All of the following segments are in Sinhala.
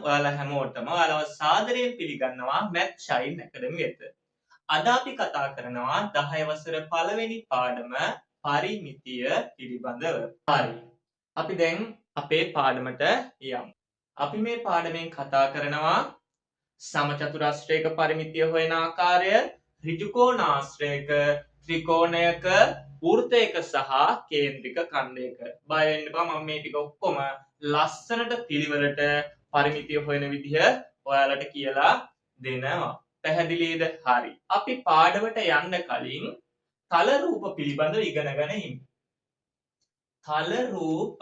ඔයාලා හැමෝටම ඔයාලව සාදරයෙන් පිළිගන්නවා මැත් ෂයින් ඇකඩමි වෙත. අද අපි කතා කරනවා 10 වසර පළවෙනි පාඩම පරිමිතිය පිළිබඳව. හරි. අපි දැන් අපේ පාඩමට යමු. අපි මේ පාඩමෙන් කතා කරනවා සමචතුරස්‍රයක පරිමිතිය හොයන ආකාරය, ඍජු කෝණාශ්‍රයක, ත්‍රිකෝණයක, වෘත්තයක සහ කේන්ද්‍රික ඛණ්ඩයක. බය වෙන්න එපා, මම මේ ටික ඔක්කොම ලස්සනට පිළිවෙලට පරිමිතිය හොයන විදිහ ඔයාලට කියලා දෙනවා. පැහැදිලිද? හරි. අපි පාඩමට යන්න කලින් තල රූප පිළිබඳව ඉගෙනගෙන ඉමු. තල රූප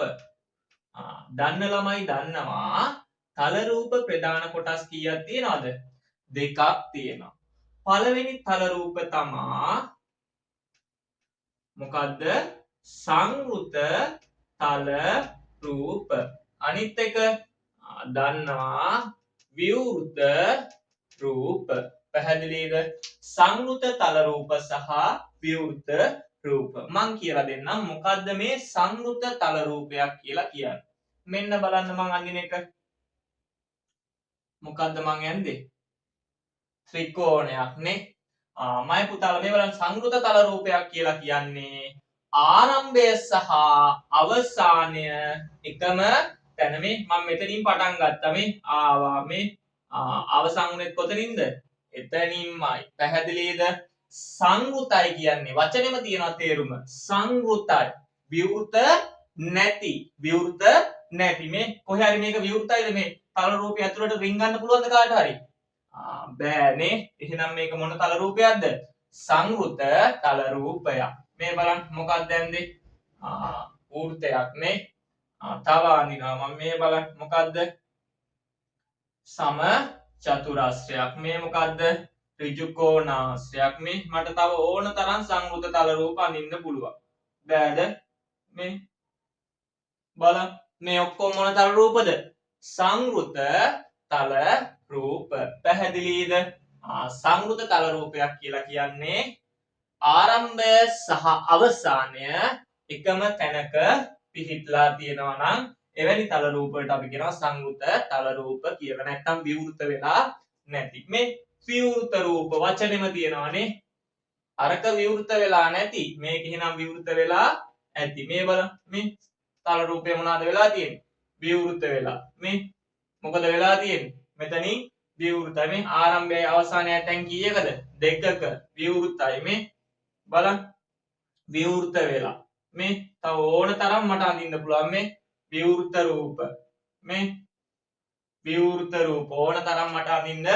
දන්න ළමයි දන්නවා තල රූප ප්‍රධාන කොටස් කීයක් තියෙනවද? දෙකක් තියෙනවා. පළවෙනි තල රූප තමා මොකද්ද? සංවෘත තල රූප. අනිත් එක දන්නවා විවෘත රූප. පැහැදිලිද? සංවෘත තල රූප සහ විවෘත රූප. මං කියලා දෙන්නම් මොකද්ද මේ සංවෘත තල රූපයක් කියලා කියන්නේ. මෙන්න බලන්න මං අඳින එක. මොකද්ද මං යන්නේ? ත්‍රිකෝණයක් නේ. මයි පුතාලා මේ බලන්න සංවෘත තල රූපයක් කියලා කියන්නේ ආරම්භය සහ අවසානය එකම තැන. මේ මම මෙතනින් පටන් ගත්තා, මේ ආවා, මේ අවසන් වුණෙත් කොතනින්ද? එතනින්මයි. පැහැදිලිද? සංවෘතයි කියන්නේ වචනේම තියෙනවා තේරුම. සංවෘතයි. විවෘත නැති. විවෘත නැති. මේ කොහේ හරි මේක විවෘතයිද? මේ තල රූපය ඇතුළට රිංගන්න පුළුවන්ද කාට හරි? බෑනේ. එහෙනම් මේක මොන තල රූපයක්ද? සංවෘත තල රූපයක්. මේ බලන්න මොකක්ද දැන්දේ? වෘත්තයක් නේ. තව අඳිනවා මම. මේ බලන්න මොකද්ද? සම චතුරස්‍රයක්. මේ මොකද්ද? ඍජු කෝණාශ්‍රයක්. මේ මට තව ඕන තරම් සංවෘත තල රූප අඳින්න පුළුවන්. බෑද? මේ බලන්න මේ ඔක්කොම මොන තල රූපද? සංවෘත තල රූප. පැහැදිලිද? සංවෘත තල රූපයක් කියලා කියන්නේ ආරම්භය සහ අවසානය එකම තැනක පිහිටලා තියෙනවා නම් එවැනි තල රූප වලට අපි කියනවා සංවෘත තල රූප කියලා. නැත්නම් විවෘත වෙලා නැති. මේ විවෘත රූප වචනේම තියෙනවානේ. අරක විවෘත වෙලා නැති, මේක එහෙනම් විවෘත වෙලා ඇති. මේ බලන්න මේ තල රූපය මොනවාද වෙලා තියෙන්නේ? විවෘත වෙලා. මේ මොකද වෙලා තියෙන්නේ? මෙතනින් විවෘතයි. මේ ආරම්භයයි අවසානයයි තැන් කීයකද? දෙකක. විවෘතයි. මේ බලන්න විවෘත වෙලා. මේ තව ඕන තරම් මට අඳින්න පුළුවන් මේ විවෘත රූප. මේ විවෘත රූප ඕන තරම් මට අඳින්න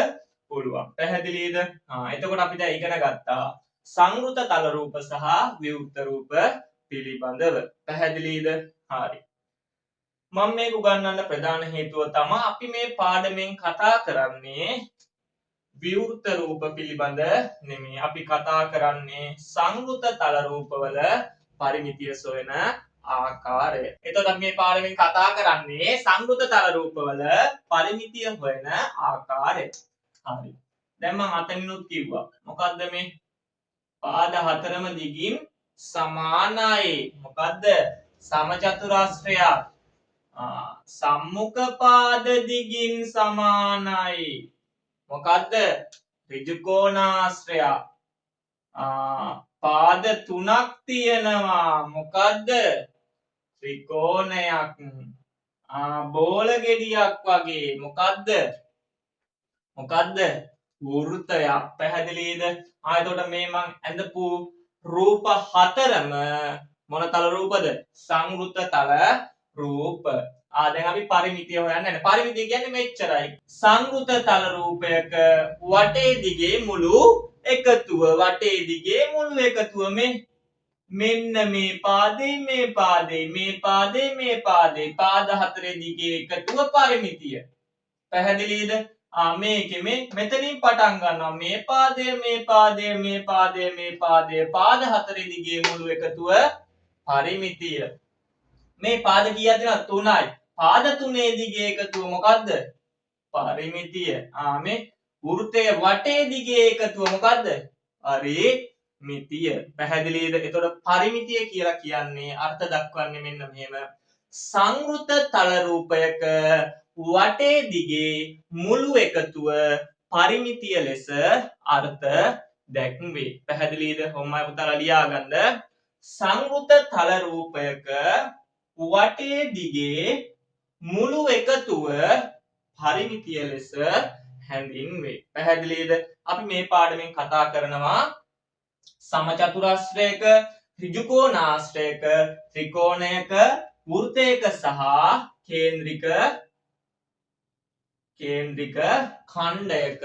පුළුවන්. පැහැදිලිද? එතකොට අපි දැන් ඉගෙන ගත්තා සංවෘත තල රූප සහ විවෘත රූප පිළිබඳව. පැහැදිලිද? හරි. මම මේක උගන්වන්න ප්‍රධාන හේතුව තමයි අපි මේ පාඩමෙන් කතා කරන්නේ විවෘත රූප පිළිබඳ නෙමෙයි. අපි කතා කරන්නේ සංවෘත තල රූපවල පරිමිතිය සොයන ආකාරය. එතකොට අපි මේ පාඩමෙන් කතා කරන්නේ සංවෘත තල රූපවල පරිමිතිය හොයන ආකාරය. හරි. දැන් මම අතනිනුත් කිව්වා. මොකද්ද මේ? පාද හතරම දිගින් සමානයි. මොකද්ද? සමචතුරස්‍රයක්. සම්මුඛ පාද දිගින් සමානයි. මොකද්ද? ඍජු කෝණාශ්‍රයක්. පාද තුනක් තියෙනවා. මොකද්ද? ත්‍රිකෝණයක්. බෝල ගෙඩියක් වගේ. මොකද්ද? මොකද්ද? වෘත්තයක්. පැහැදිලිද? එතකොට මේ මං ඇඳපු රූප හතරම මොන තල රූපද? සංවෘත තල රූප. දැන් අපි පරිමිතිය හොයන්න යන්නේ. පරිමිතිය කියන්නේ මෙච්චරයි. සංවෘත තල රූපයක වටේ දිගේ මුළු එකතුව. වටේ දිගේ මුළු එකතුව මෙන්න මේ පාදේ, මේ පාදේ, මේ පාදේ, මේ පාදේ. පාද හතරේ දිගේ එකතුව පරිමිතිය. පැහැදිලිද? මේකේ මෙතනින් පටන් ගන්නවා. මේ පාදය, මේ පාදය, මේ පාදය, මේ පාදය. පාද හතරේ දිගේ මුළු එකතුව පරිමිතිය. මේ පාද කීයක් තියෙනවද? 3යි. පාද තුනේ දිගේ එකතුව මොකද්ද? පරිමිතිය. මේ වෘත්තයේ වටේ දිගේ එකතුව මොකද්ද? පරිමිතිය. පැහැදිලිද? එතකොට පරිමිතිය කියලා කියන්නේ අර්ථ දක්වන්නේ මෙන්න මෙහෙම. සංවෘත තල රූපයක වටේ දිගේ මුළු එකතුව පරිමිතිය ලෙස අර්ථ දැක්වේ. පැහැදිලිද? හොම්මයි පුතාලා ලියාගන්න. සංවෘත තල රූපයක වටේ දිගේ මුළු එකතුව පරිමිතිය ලෙස හැඳින්වේ. පැහැදිලිද? අපි මේ පාඩමෙන් කතා කරනවා සමචතුරස්‍රයක, ඍජුකෝණාශ්‍රයක, ත්‍රිකෝණයක, වෘත්තයක සහ කේන්ද්‍රික ඛණ්ඩයක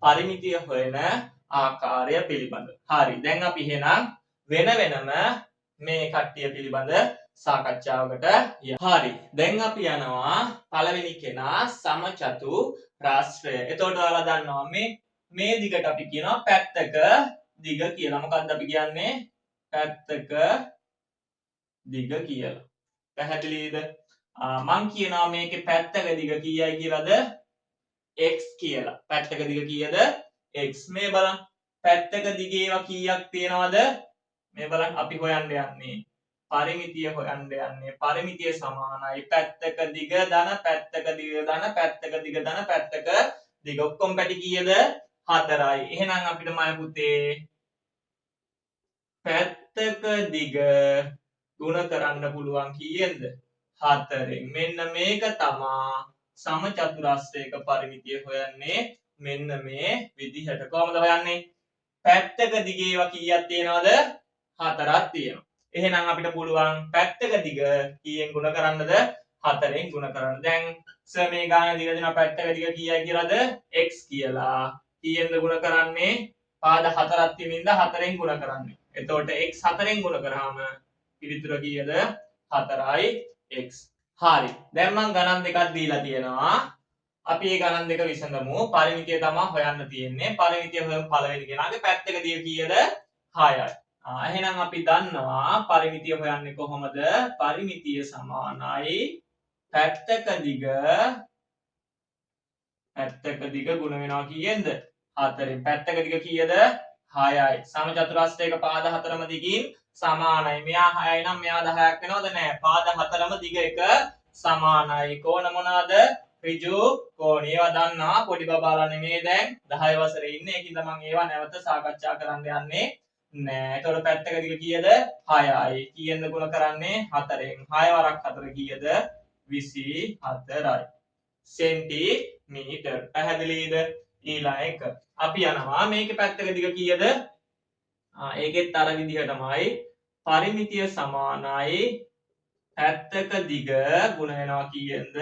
පරිමිතිය හොයන ආකාරය පිළිබඳ. හරි. දැන් අපි එහෙනම් වෙන වෙනම මේ කට්ටිය පිළිබඳ සාකච්ඡාවකට යමු. හරි. දැන් අපි යනවා පළවෙනි කෙනා සමචතුරාශ්‍රය. එතකොට ඔයාලා දන්නවා මේ දිගට අපි කියනවා පැත්තක දිග කියලා. මොකක්ද අපි කියන්නේ? පැත්තක දිග කියලා. පැහැදිලිද? මං කියනවා මේකේ පැත්තක දිග කීයයි කියලාද? x කියලා. පැත්තක දිග කීයද? x. මේ බලන්න. පැත්තක දිගේ ඒවා කීයක් තියෙනවද? මේ බලන්න අපි හොයන්න යන්නේ. පරිමිතිය හොයන්න යන්නේ. පරිමිතිය සමානයි පැත්තක දිග ධන පැත්තක දිග ධන පැත්තක දිග ධන පැත්තක දිග. ඔක්කොම පැටි කීයද? 4යි. එහෙනම් අපිට මය පුතේ පැත්තක දිග ගුණ කරන්න පුළුවන් කීයෙන්ද? 4ෙන්. මෙන්න මේක තමා සමචතුරස්‍රයක පරිමිතිය හොයන්නේ. මෙන්න මේ විදිහට. කොහොමද හොයන්නේ? පැත්තක දිගේ ඒවා කීයක් තියෙනවද? 4ක් තියෙනවා. එහෙනම් අපිට පුළුවන් පැත්තක දිග කීයෙන් ගුණ කරන්නද? 4ෙන් ගුණ කරන්න. දැන් සර් මේ ගාන දිග දෙනවා පැත්තක දිග කීයයි කියලාද? x කියලා. කීයෙන්ද ගුණ කරන්නේ? පාද 4ක් තියෙනින්ද 4ෙන් ගුණ කරන්නේ. එතකොට x 4ෙන් ගුණ කරාම පිළිතුර කීයද? 4යි x. හරි. දැන් මම ගණන් දෙකක් දීලා තියෙනවා. අපි මේ ගණන් දෙක විසඳමු. පරිමිතිය තමයි හොයන්න තියෙන්නේ. පරිමිතිය හොයමු පළවෙනි කෙනාගේ පැත්තක දිග කීයද? 6යි. එහෙනම් අපි දන්නවා පරිමිතිය හොයන්නේ කොහොමද? පරිමිතිය සමානයි පැත්තක දිග ගුණ වෙනවා කීයෙන්ද? 4ෙන්. පැත්තක දිග කීයද? 6යි. සමචතුරස්‍රයක පාද 4ම දිගින් සමානයි. මෙයා 6යි නම් මෙයා 10ක් වෙනවද? නැහැ. පාද 4ම දිග එක සමානයි. කෝණ මොනවාද? ඍජු කෝණ. ඒවා දන්නා පොඩි බබාලා නෙමෙයි දැන් 10 වසරේ ඉන්නේ. ඒකින්ද මම ඒවා නැවත සාකච්ඡා කරන්න යන්නේ නෑ. එතකොට පැත්තක දිග කීයද? 6යි. කීයෙන්ද ගුණ කරන්නේ? 4ෙන්. 6 වරක් 4 කීයද? 24යි. සෙන්ටිමීටර්. පැහැදිලිද? ඊළඟ එක. අපි යනවා මේකේ පැත්තක දිග කීයද? ඒකෙත් අර විදිහටමයි. පරිමිතිය සමානයි පැත්තක දිග ගුණ වෙනවා කීයෙන්ද?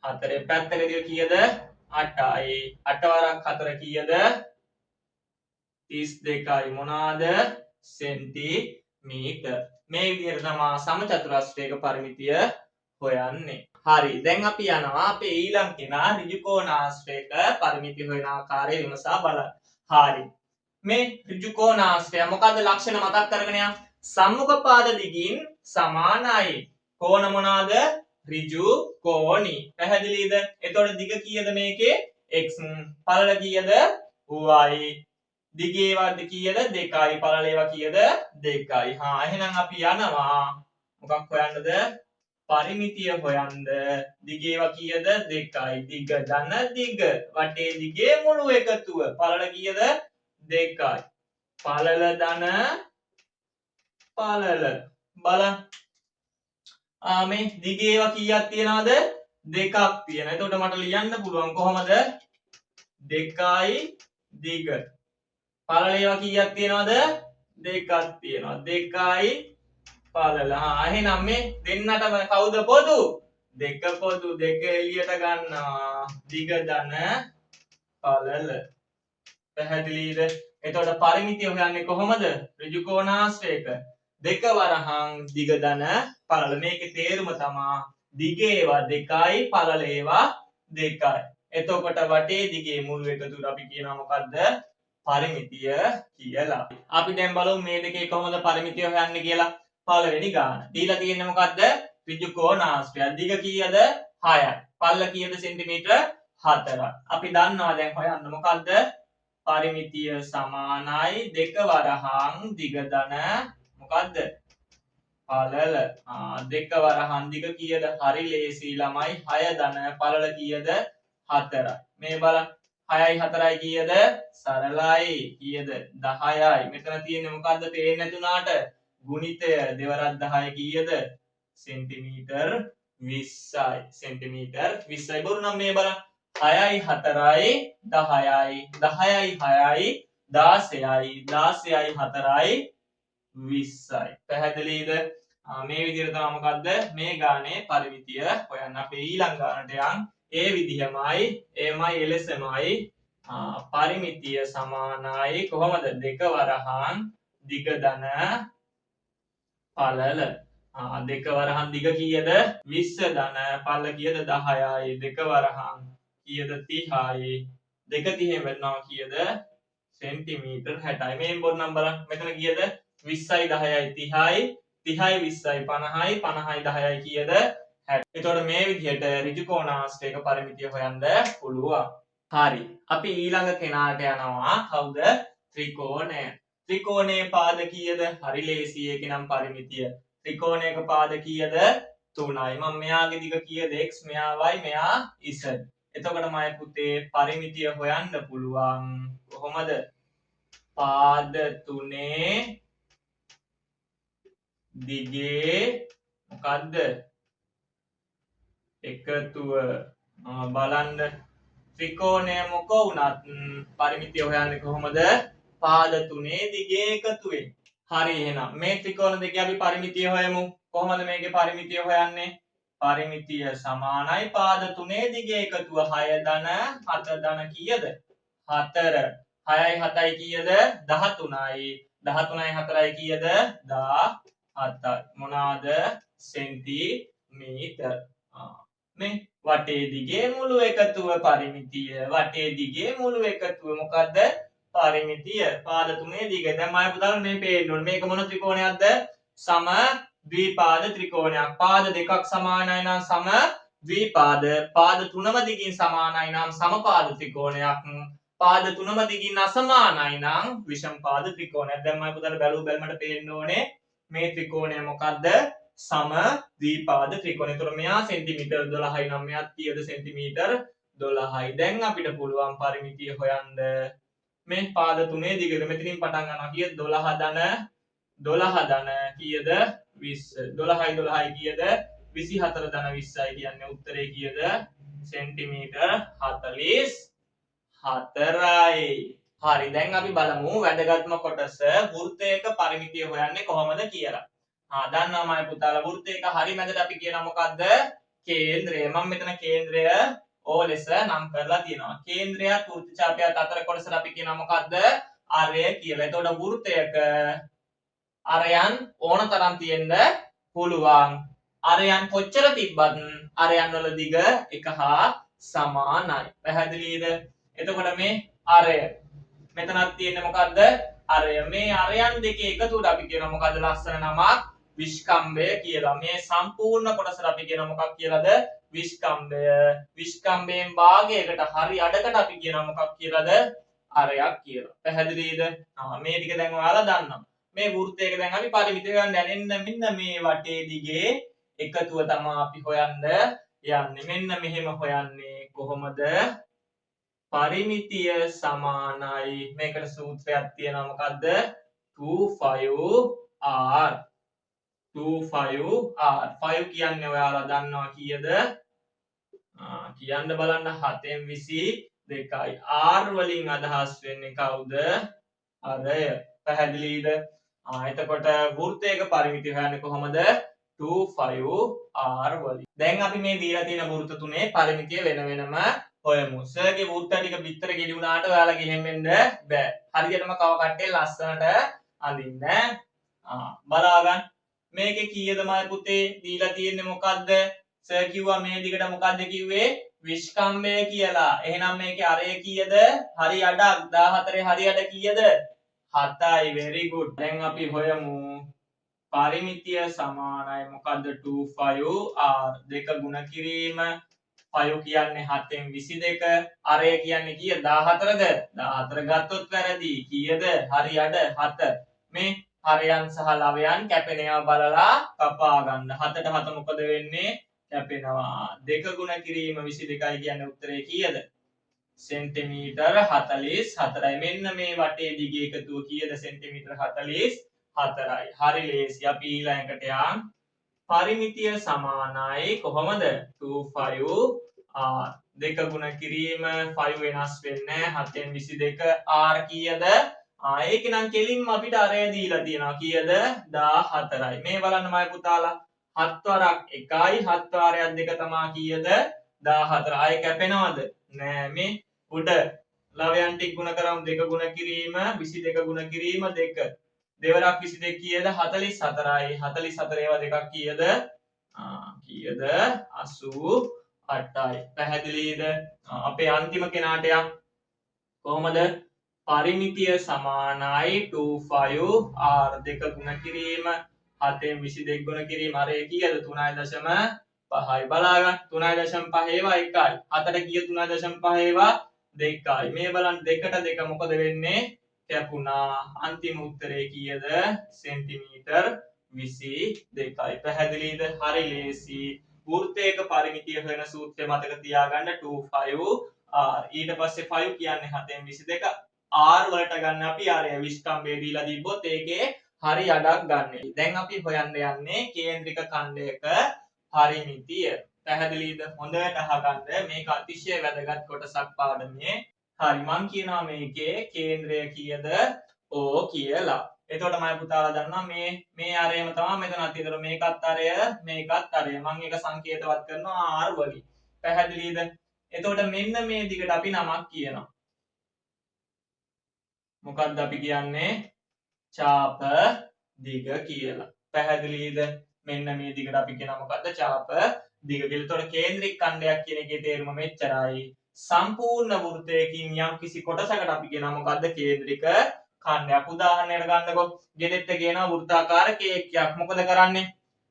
4ෙන්. පැත්තක දිග කීයද? 8යි. 8 වරක් 4 කීයද? 32යි. මොනවාද? සෙන්ටිමීටර්. මේ විදිහට තමයි සමචතුරස්‍රයක පරිමිතිය හොයන්නේ. හරි. දැන් අපි යනවා අපේ ඊළඟ කෙනා ඍජුකෝණාශ්‍රයක පරිමිතිය හොයන ආකාරය විමසා බලන්න. හරි. මේ ඍජුකෝණාශ්‍රය මොකද්ද ලක්ෂණ මතක් කරගෙන යන්න. සම්මුඛ පාද දිගින් සමානයි. කෝණ මොනවාද? ඍජු කෝණී. පැහැදිලිද? එතකොට දිග කීයද මේකේ? x. පළල කීයද? y. දිගේ ඒවා කීයද? 2යි. පළල ඒවා කීයද? 2යි. එහෙනම් අපි යනවා මොකක් හොයන්නද? පරිමිතිය හොයන්න. දිගේ ඒවා කීයද? 2යි. දිග ධන දිග. වටේ දිගේ මුළු එකතුව. පළල කීයද? 2යි. පළල ධන පළල. බලන්න. මේ දිගේ ඒවා කීයක් තියනවද? 2ක් තියෙනවා. එතකොට මට ලියන්න පුළුවන් කොහොමද? 2යි දිග. පළල ඒවා කීයක් තියනවද? 2ක් තියෙනවා. 2යි පළල. එහෙනම් මේ දෙන්නටම කවුද පොදු? 2 පොදු. 2 එළියට ගන්නවා. දිග ධන පළල. පැහැදිලිද? එතකොට පරිමිතිය හොයන්නේ කොහොමද? ඍජුකෝණාශ්‍රයක 2 වරහන් දිග ධන පළල. මේකේ තේරුම තමයි දිගේ ඒවා 2යි පළල ඒවා 2යි. එතකොට වටේ දිගේ මුළු එකතුවට අපි කියනවා මොකද්ද? පරිමිතිය කියලා. අපි දැන් බලමු මේ දෙකේ කොහොමද පරිමිතිය හොයන්නේ කියලා. පළවෙනි ගාන. දීලා තියෙන්නේ මොකද්ද? ඍජුකෝණාශ්‍රය. දිග කීයද? 6යි. පළල කීයද සෙන්ටිමීටර? 4යි. අපි දන්නවා දැන් හොයන්න මොකද්ද? පරිමිතිය සමානයි 2 වරහන් දිග ධන මොකද්ද? පළල දෙක වරහන් දිග කීයද? හරි ලේසි ළමයි. 6 ධන පළල කීයද? 4යි. මේ බලන්න 6යි 4යි කීයද? සරලයි. කීයද? 10යි. මෙතන තියෙන්නේ මොකද්ද? පේන්නේ නැතුණාට ගුණිතය දෙවරක් 10 කීයද? සෙන්ටිමීටර් 20යි. සෙන්ටිමීටර් 20යි. බොරු නම් මේ බලන්න 6යි 4යි 10යි 10යි 6යි 16යි 16යි 4යි 20යි. පැහැදිලිද? මේ විදිහට තමයි මොකද්ද මේ ගානේ පරිමිතිය හොයන්න. අපි ඊළඟ ගානට යන් ඒ විදිහමයි එමයි එලෙසමයි පරිමිතිය සමානයි කොහොමද? දෙක වරහන් දිග ධන පළල දෙක වරහන් දිග කීයද? 20 ධන පළල කීයද? 10යි. දෙක වරහන් කීයද? 30යි. දෙක 30 වෙනවා කීයද? සෙන්ටිමීටර් 60යි. මේ බොරු නම් බලන්න මෙතන කීයද? 20යි 10යි 30යි 30යි 20යි 50යි 50යි 10යි කීයද? 60. එතකොට මේ විදිහට ඍජු කෝණාශ්‍රයක පරිමිතිය හොයන්න පුළුවන්. හරි. අපි ඊළඟ කෙනාට යනවා. කවුද? ත්‍රිකෝණය. ත්‍රිකෝණයේ පාද කීයද? හරි ලේසි. ඒකේ නම් පරිමිතිය. ත්‍රිකෝණයක පාද කීයද? 3යි. මම මෙයාගේ දිග කීයද? x මෙයා y මෙයා z. එතකොට මම පුතේ පරිමිතිය හොයන්න පුළුවන්. කොහොමද? පාද තුනේ දිගේ මොකද්ද? එකතුව බලන්න ත්‍රිකෝණය මොක වුණත් පරිමිතිය හොයන්නේ කොහොමද? පාද තුනේ දිගේ එකතුවෙන්. හරි එහෙනම් මේ ත්‍රිකෝණ දෙකේ අපි පරිමිතිය හොයමු. කොහොමද මේකේ පරිමිතිය හොයන්නේ? පරිමිතිය සමානයි පාද තුනේ දිගේ එකතුව 6 ධන 7 ධන කීයද? 4. 6යි 7යි කීයද? 13යි. 13යි 4යි කීයද? 17යි. මොනවාද? සෙන්ටිමීටර්. මේ වටේ දිගේ මුළු එකතුව පරිමිතිය. වටේ දිගේ මුළු එකතුව මොකද්ද? පරිමිතිය. පාද තුනේ දිග. දැන් මම පුතාලා මේ පේන්න ඕනේ. මේක මොන ත්‍රිකෝණයක්ද? සම ද්විපාද ත්‍රිකෝණයක්. පාද දෙකක් සමානයි නම් සම ද්විපාද. පාද තුනම දිගින් සමානයි නම් සමපාද ත්‍රිකෝණයක්. පාද තුනම දිගින් අසමානයි නම් විෂමපාද ත්‍රිකෝණයක්. දැන් මම පුතාලා බැලුවට පේන්න ඕනේ මේ ත්‍රිකෝණය මොකද්ද? සම ද්විපාද ත්‍රිකෝණය. ඒතර මෙයා සෙන්ටිමීටර් 12යි නම් මෙයාත් කීයද? සෙන්ටිමීටර් 12යි. දැන් අපිට පුළුවන් පරිමිතිය හොයන්න. මේ පාද තුනේ දිගට මෙතනින් පටන් ගන්නවා කීයද? 12 ධන කීයද? 20. 12යි 12යි කීයද? 24 ධන 20යි කියන්නේ උත්තරේ කීයද? සෙන්ටිමීටර් 44යි. හරි දැන් අපි බලමු වැදගත්ම කොටස වෘත්තයක පරිමිතිය හොයන්නේ කොහොමද කියලා. දන්නවා මම පුතාලා වෘත්තයක හරි මැදට අපි කියනවා මොකද්ද? කේන්ද්‍රය. මම මෙතන කේන්ද්‍රය O ලෙස නම් කරලා තියෙනවා. කේන්ද්‍රයත් වෘත්ත ඡාපයත් අතර කොටසට අපි කියනවා මොකද්ද? අරය කියලා. එතකොට වෘත්තයක අරයන් ඕන තරම් තියෙන්න පුළුවන්. අරයන් කොච්චර තිබ්බත් අරයන් වල දිග එක හා සමානයි. පැහැදිලිද? එතකොට මේ අරය මෙතනක් තියෙන්නේ මොකද්ද? අරය. මේ අරයන් දෙකේ එකතුවට අපි කියනවා මොකද්ද? ලස්සන නමක් විස්කම්භය කියලා. මේ සම්පූර්ණ කොටසට අපි කියනවා මොකක් කියලාද? විස්කම්භය. විස්කම්භයෙන් භාගයකට හරි අඩකට අපි කියනවා මොකක් කියලාද? අරයක් කියලා. පැහැදිලිද? මේ ටික දැන් ඔයාලා දන්නවා. මේ වෘත්තයක දැන් අපි පරිමිතිය ගන්න දැනෙන්න මෙන්න මේ වටේ දිගේ එකතුව තමයි අපි හොයන්න යන්නේ. මෙන්න මෙහෙම හොයන්නේ කොහොමද? පරිමිතිය සමානයි. මේකට සූත්‍රයක් තියෙනවා මොකද්ද? 2πr. 2πr. 5 කියන්නේ ඔයාලා දන්නවා කීයද? කියන්න බලන්න 7න් 22යි. r වලින් අදහස් වෙන්නේ කවුද? අරය. පැහැදිලිද? එතකොට වෘත්තයක පරිමිතිය හොයන්නේ කොහොමද? 2πr වලින්. දැන් අපි මේ දීලා තියෙන වෘත්ත තුනේ පරිමිතිය වෙන වෙනම හොයමු. සර්ගේ වෘත්ත ටික පිටර ගෙඩි වුණාට ඔයාලා ගෙහෙන් වෙන්න බෑ. හරියටම කව කට්ටේ ලස්සනට අඳින්න. බලා ගන්න. මේකේ කීයද මයි පුතේ දීලා තියෙන්නේ මොකද්ද? සර් කිව්වා මේ දිගට මොකද්ද කිව්වේ? විස්කම්භය කියලා. එහෙනම් මේකේ අරය කීයද? හරි අඩක් 14 හරි අඩ කීයද? 7යි. very good. දැන් අපි හොයමු පරිමිතිය සමානයි මොකද්ද? 2πr. දෙක ගුණ කිරීම 5 කියන්නේ 7න් 22. අරය කියන්නේ කීයද? 14ද? 14 ගත්තොත් වැරදි. කීයද? හරි අඩ 7. මේ හරයන් සහ ලවයන් කැපෙනවා බලලා කපා ගන්න. 7ට 7 මොකද වෙන්නේ? කැපෙනවා. 2 ගුණ කිරීම 22යි කියන්නේ උත්තරේ කීයද? සෙන්ටිමීටර් 44යි. මෙන්න මේ වටේ දිග එකතුව කීයද? සෙන්ටිමීටර් 44යි. හරි ලේසි. අපි ඊළඟට යන්. පරිමිතිය සමානයි කොහොමද? 25 r. 2 ගුණ කිරීම 5 වෙනස් වෙන්නේ නැහැ. 7න් 22 r කීයද? ඒක නම් කෙලින්ම අපිට අරය දීලා තියෙනවා. කීයද? 14යි. මේ බලන්න මයි පුතාලා. 7 වරක් 1යි 7 වාරයක් 2 තමයි කීයද? 14. ආයෙ කැපෙනවද? නෑ. මේ උඩ ලවයන් ටික ගුණ කරමු. 2 ගුණ කිරීම 22 ගුණ කිරීම 2. දෙවරක් 22 කීයද? 44යි. 44 ඒවා දෙකක් කීයද? කීයද? 88යි. පැහැදිලිද? අපේ අන්තිම කෙනාට යන්න. කොහොමද? පරිමිතිය සමානයි 25r. 2 ගුණ කිරීම 7න් 22 ගුණ කිරීම අරය කීයද? 3.5යි. බලා ගන්න. 3.5 ඒවා 1යි. 7ට කීය 3.5 ඒවා 2යි. මේ බලන්න 2ට 2 මොකද වෙන්නේ? කැපුණා. අන්තිම උත්තරේ කීයද? සෙන්ටිමීටර් 22යි. පැහැදිලිද? හරි ලේසි. වෘත්තයක පරිමිතිය හොයන සූත්‍රය මතක තියාගන්න 25r. ඊට පස්සේ 5 කියන්නේ 7න් 22. r වලට ගන්න අපි අරය 20 කම්බේ දීලා තිබ්බොත් ඒකේ හරි අඩක් ගන්න. දැන් අපි හොයන්න යන්නේ කේන්ද්‍රික ඛණ්ඩයක පරිමිතිය. පැහැදිලිද? හොඳට අහගන්න. මේක අතිශය වැදගත් කොටසක් පාඩමේ. හරි මං කියනවා මේකේ කේන්ද්‍රය කීයද? O කියලා. එතකොට මම පුතාලා දන්නවා මේ අරයම තමයි මෙතනත් ඉතල මේකත් අරය මේකත් අරය. මම ඒක සංකේතවත් කරනවා r වලින්. පැහැදිලිද? එතකොට මෙන්න මේ දිගට අපි නමක් කියනවා. මොකක්ද අපි කියන්නේ? චාප දිග කියලා. පැහැදිලිද? මෙන්න මේ දිගට අපි කියනවා මොකද්ද? චාප දිග කියලා. එතකොට කේන්ද්‍රික ඛණ්ඩයක් කියන එකේ තේරුම මෙච්චරයි. සම්පූර්ණ වෘත්තයකින් යම් කිසි කොටසකට අපි කියනවා මොකද්ද? කේන්ද්‍රික ඛණ්ඩයක්. උදාහරණයක් ගන්නකො. ගෙදෙට්ට ගේනවා වෘත්තාකාර කේක්යක්. මොකද කරන්නේ?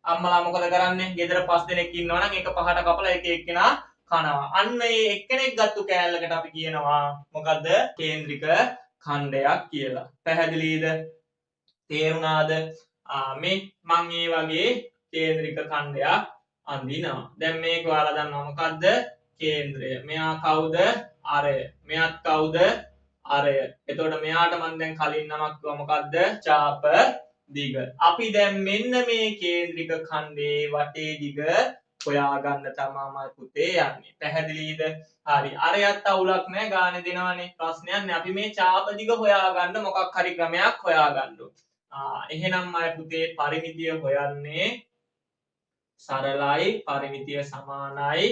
අම්මලා මොකද කරන්නේ? ගෙදර 5 දෙනෙක් ඉන්නවා නම් ඒක පහට කපලා එක එක්කෙනා කනවා. අන්න ඒ එක්කෙනෙක් ගත්තු කෑල්ලකට අපි කියනවා මොකද්ද? කේන්ද්‍රික ඛණ්ඩයක් කියලා. පැහැදිලිද? තේරුණාද? මේ මම මේ වගේ කේන්ද්‍රික ඛණ්ඩයක් අඳිනවා. දැන් මේක ඔයාලා දන්නවා මොකද්ද? කේන්ද්‍රය. මෙයා කවුද? අරය. මෙයාත් කවුද? අරය. එතකොට මෙයාට මම දැන් කලින් නමක් කිව්වා මොකද්ද? චාප දිග. අපි දැන් මෙන්න මේ කේන්ද්‍රික ඛණ්ඩේ වටේ දිග හොයාගන්න තමයි පුතේ යන්නේ. පැහැදිලිද? හරි. අරයත් අවුලක් නැහැ. ගානේ දෙනවනේ. ප්‍රශ්නයක් නැහැ. අපි මේ චාප දිග හොයාගන්න මොකක් හරි ක්‍රමයක් හොයාගන්න ඕනේ. එහෙනම් මම පුතේ පරිමිතිය හොයන්නේ සරලයි. පරිමිතිය සමානයි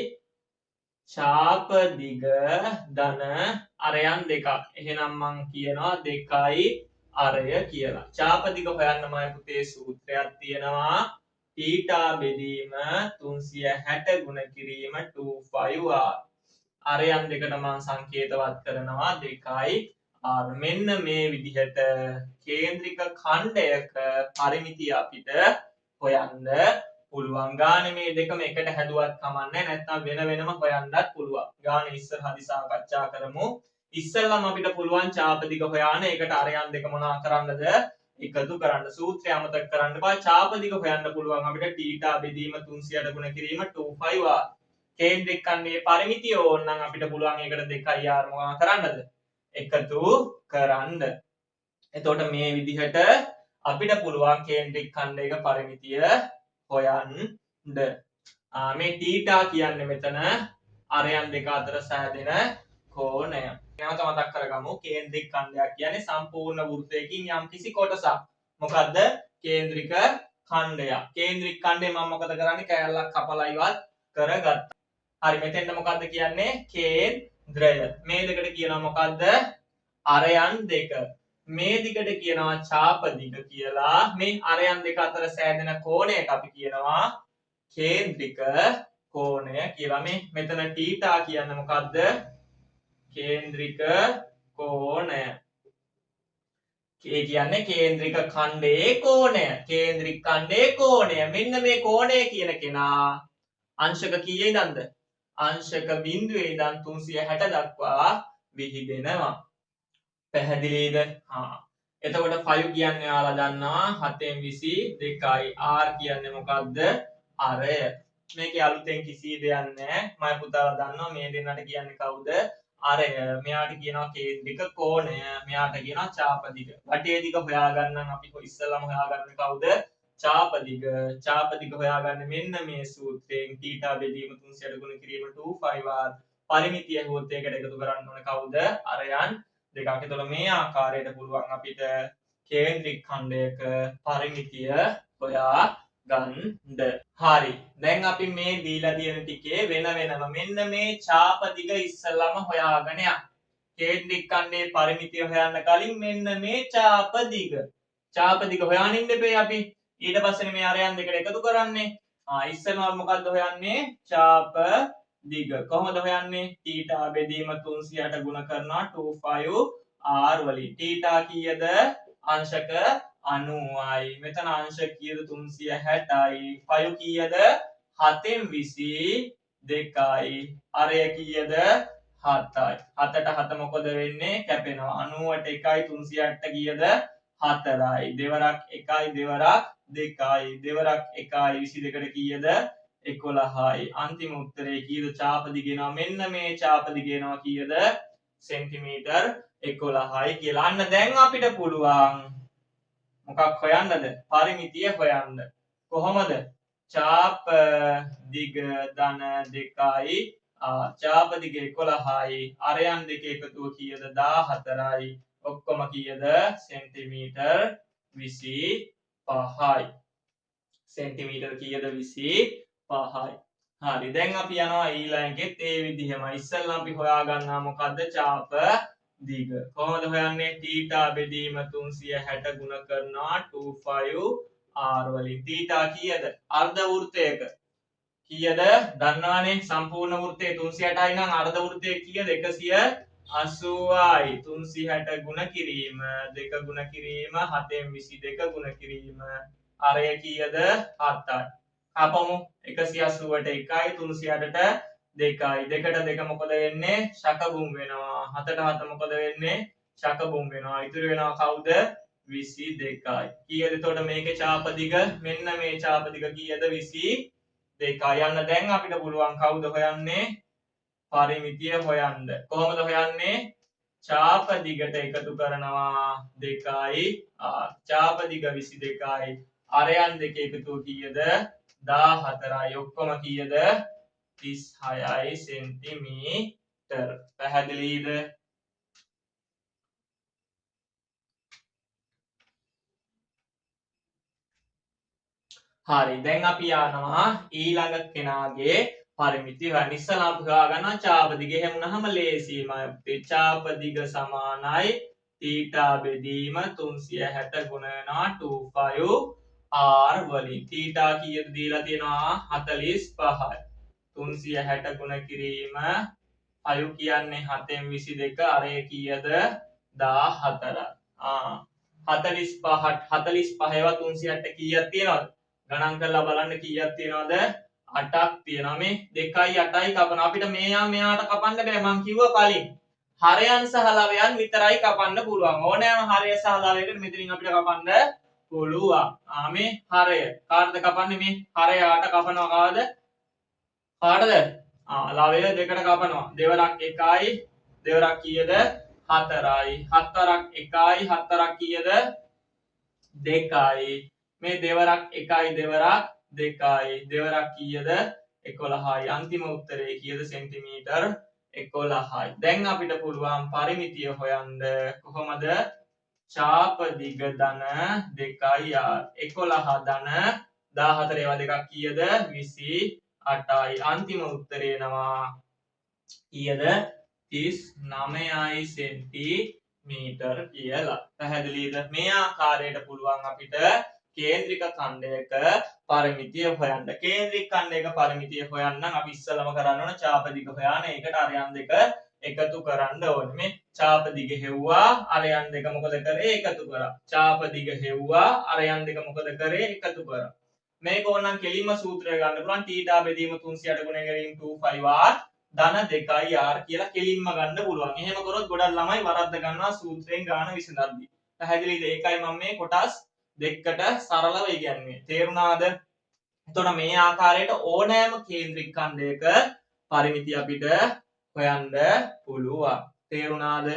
චාප දිග ධන අරයන් දෙකක්. එහෙනම් මං කියනවා 2යි අරය කියලා. චාප දිග හොයන්න මම පුතේ සූත්‍රයක් තියෙනවා. θ බෙදීම 360 ගුණ කිරීම 25r. අරයන් දෙකට මම සංකේතවත් කරනවා 2යි r. මෙන්න මේ විදිහට කේන්ද්‍රික ඛණ්ඩයක පරිමිතිය අපිට හොයන්න පුළුවන්. ගානේ මේ දෙකම එකට හැදුවත් කමන්නේ නැත්නම් වෙන වෙනම හොයන්නත් පුළුවන්. ගානේ ඉස්සරහදී සාකච්ඡා කරමු. ඉස්සෙල්ලාම අපිට පුළුවන් චාප දිග හොයන්න. ඒකට අරයන් දෙක මොනවා කරන්නද? එකතු කරන්න. සූත්‍රය අමතක කරන්න බෑ. චාප දිග හොයන්න පුළුවන් අපිට θ බෙදීම 360 ගුණ කිරීම 25r. කේන්ද්‍රික ඛණ්ඩයේ පරිමිතිය ඕන නම් අපිට පුළුවන් ඒකට 2r මොනවා කරන්නද? එකතු කරන්න. එතකොට මේ විදිහට අපිට පුළුවන් කේන්ද්‍රික ඛණ්ඩයක පරිමිතිය හොයන්න. මේ θ කියන්නේ මෙතන අරයන් දෙක අතර සෑදෙන කෝණය. නැවත මතක් කරගමු. කේන්ද්‍රික ඛණ්ඩයක් කියන්නේ සම්පූර්ණ වෘත්තයකින් යම් කිසි කොටසක්. මොකද්ද? කේන්ද්‍රික ඛණ්ඩයක්. කේන්ද්‍රික ඛණ්ඩේ මම මොකද කරන්නේ? කෑල්ලක් කපලා ඉවත් කරගත්තා. හරි මෙතෙන්ද මොකද්ද කියන්නේ? කේන්ද්‍රය. මේ දෙකට කියනවා මොකද්ද? අරයන් දෙක. මේ දිගට කියනවා චාප දිග කියලා. මේ අරයන් දෙක අතර සෑදෙන කෝණයට අපි කියනවා කේන්ද්‍රික කෝණය කියලා. මේ මෙතන θ කියන්නේ මොකද්ද? කේන්ද්‍රික කෝණය. ඒ කියන්නේ කේන්ද්‍රික ඛණ්ඩයේ කෝණය. කේන්ද්‍රික ඛණ්ඩයේ කෝණය. මෙන්න මේ කෝණය කියන කෙනා අංශක කීයේ ඉඳන්ද? අංශක බිඳුවේ ඉඳන් 360 දක්වා විහිදෙනවා. පැහැදිලිද? එතකොට 5 කියන්නේ ඔයාලා දන්නවා 7න් 22යි. r කියන්නේ මොකද්ද? අරය. මේකේ අලුතෙන් කිසි දෙයක් නැහැ. මම පුතාලා දන්නවා මේ දෙන්නට කියන්නේ කවුද? අරය. මෙයාට කියනවා කේන්ද්‍රික කෝණය. මෙයාට කියනවා චාපදිග. වටේ දිග හොයාගන්න නම් අපි ඉස්සෙල්ලාම හොයාගන්නේ කවුද? චාපදිග. චාපදිග හොයාගන්න මෙන්න මේ සූත්‍රයෙන් θ බෙදීම 300ට ගුණ කිරීම 2πr පරිමිතිය හොත් ඒකට එකතු කරන්න ඕනේ කවුද? අරයන් දෙකක්. එතකොට මේ ආකාරයට පුළුවන් අපිට කේන්ද්‍රික ඛණ්ඩයක පරිමිතිය හොයා ගන්න. හරි. දැන් අපි මේ දීලා තියෙන ටිකේ වෙන වෙනම මෙන්න මේ චාපදිග ඉස්සෙල්ලාම හොයාගෙන යන්න. කේන්ද්‍රික ඛණ්ඩයේ පරිමිතිය හොයන්න කලින් මෙන්න මේ චාපදිග. චාපදිග හොයාගෙන ඉන්න බෑ අපි. ඊට පස්සේ මේ අරයන් දෙකට එකතු කරන්නේ. ඉස්සෙල්ලාම මොකද්ද හොයන්නේ? චාපදිග. කොහොමද හොයන්නේ? θ බෙදීම 300ට ගුණ කරනවා 25r වලින්. θ කීයද? අංශක 90යි. මෙතන අංශ කීයද? 360යි. 5 කීයද? 7න් 22යි. අරය කීයද? 7යි. 7ට 7 මොකද වෙන්නේ? කැපෙනවා. 90ට 1යි 360ට කීයද? 4යි. දෙවරක් 1යි දෙවරක් 2යි. දෙවරක් 1යි 22ට කීයද? 11යි. අන්තිම උත්තරේ කීයද? චාපදිග එනවා. මෙන්න මේ චාපදිග එනවා කීයද? සෙන්ටිමීටර් 11යි කියලා. අන්න දැන් අපිට පුළුවන් මොකක් හොයන්නද? පරිමිතිය හොයන්න. කොහොමද? චාපදිග ධන 2යි චාපදිග 11යි අරයන් දෙක එකතුව කීයද? 14යි. ඔක්කොම කීයද? සෙන්ටිමීටර් 25යි. සෙන්ටිමීටර් කීයද? 25යි. හරි. දැන් අපි යනවා ඊළඟෙත් ඒ විදිහම. ඉස්සෙල්ලා අපි හොයාගන්නවා මොකද්ද? චාපදිග. කොහොමද හොයන්නේ? θ බෙදීම 360 ගුණ කරනවා 25r වලින්. θ කීයද? අර්ධ වෘත්තයක. කීයද? දන්නවනේ සම්පූර්ණ වෘත්තයේ 360යි නම් අර්ධ වෘත්තයේ කීයද? 180යි. 360 ගුණ කිරීම 2 ගුණ කිරීම 7න් 22 ගුණ කිරීම අරය කීයද? 7යි. අපමු 180ට 1යි 360ට 2යි. 2ට 2 මොකද වෙන්නේ? ශකබුම් වෙනවා. 7ට 7 මොකද වෙන්නේ? ශකබුම් වෙනවා. ඉතුරු වෙනවා කවුද? 22යි. කීයද එතකොට මේකේ චාපදිග? මෙන්න මේ චාපදිග කීයද? 22යි. යන්න දැන් අපිට පුළුවන් කවුද හොයන්නේ? පරිමිතිය හොයන්න. කොහොමද හොයන්නේ? චාපදිගට එකතු කරනවා 2යි චාපදිග 22යි අරයන් දෙක එකතුව කීයද? 14යි. ඔක්කොම කීයද? 36යි සෙන්ටිමීටර්. පැහැදිලිද? හරි. දැන් අපි යනවා ඊළඟ කෙනාගේ පරිමිතිය හොයන්න. ඉස්සලා අපි හොයාගන්නවා චාපදිග. එහෙම වුණාම ලේසියමයි. චාපදිග සමානයි θ බෙදීම 360 ගුණ වෙනවා 25r වලින්. θ කීයද දීලා තියෙනවා? 45යි. 360 ගුණ කිරීම 5 කියන්නේ 7න් 22 අරය කීයද? 14යි. 45 ඒවා 360 කීයක් තියෙනවද? ගණන් කරලා බලන්න කීයක් තියෙනවද? 8ක් තියෙනවා. මේ 2යි 8යි කපන අපිට මෙයාට කපන්න බෑ. මං කිව්වා කලින්. හරයන් සහ ලවයන් විතරයි කපන්න පුළුවන්. ඕනෑම හරය සහ ලවයකට මෙතනින් අපිට කපන්න පුළුවන්. මේ හරය. කාටද කපන්නේ? මේ හරය 8 කපනවා කාද? කාටද? ලවය දෙකට කපනවා. දෙවරක් 1යි. දෙවරක් කීයද? 4යි. 7වරක් 1යි. 7වරක් කීයද? 2යි. මේ දෙවරක් 1යි දෙවරක් 2යි. දෙවරක් කීයද? 11යි. අන්තිම උත්තරේ කීයද? සෙන්ටිමීටර් 11යි. දැන් අපිට පුළුවන් පරිමිතිය හොයන්න. කොහොමද? චාපදිග ධන 2යි 11 ධන 14 ඒවා දෙකක් කීයද? 28යි. අන්තිම උත්තරේ එනවා කීයද? 39යි සෙන්ටිමීටර් කියලා. පැහැදිලිද? මේ ආකාරයට පුළුවන් අපිට කේන්ද්‍රික ඛණ්ඩයක පරිමිතිය හොයන්න. කේන්ද්‍රික ඛණ්ඩයක පරිමිතිය හොයන්න අපි ඉස්සලම කරන්න ඕන චාපදිග හොයාන. ඒකට අරයන් දෙක එකතු කරන්න ඕනේ. මේ චාපදිග හෙව්වා අරයන් දෙක මොකද කරේ? එකතු කරා. චාපදිග හෙව්වා අරයන් දෙක මොකද කරේ? එකතු කරා. මේක ඕනනම් කෙලින්ම සූත්‍රය ගන්න පුළුවන්. θ බෙදීම 360 ගුණ කිරීම 25r ධන 2r කියලා කෙලින්ම ගන්න පුළුවන්. එහෙම කරොත් ගොඩක් ළමයි වරද්ද ගන්නවා සූත්‍රයෙන් ගාන විසඳද්දී. පැහැදිලිද? ඒකයි මම මේ කොටස් දෙකකට සරලව ඉගැන්වුවේ. තේරුණාද? එතකොට මේ ආකාරයට ඕනෑම කේන්ද්‍රික ඛණ්ඩයක පරිමිතිය අපිට හොයන්න පුළුවන්. තේරුණාද?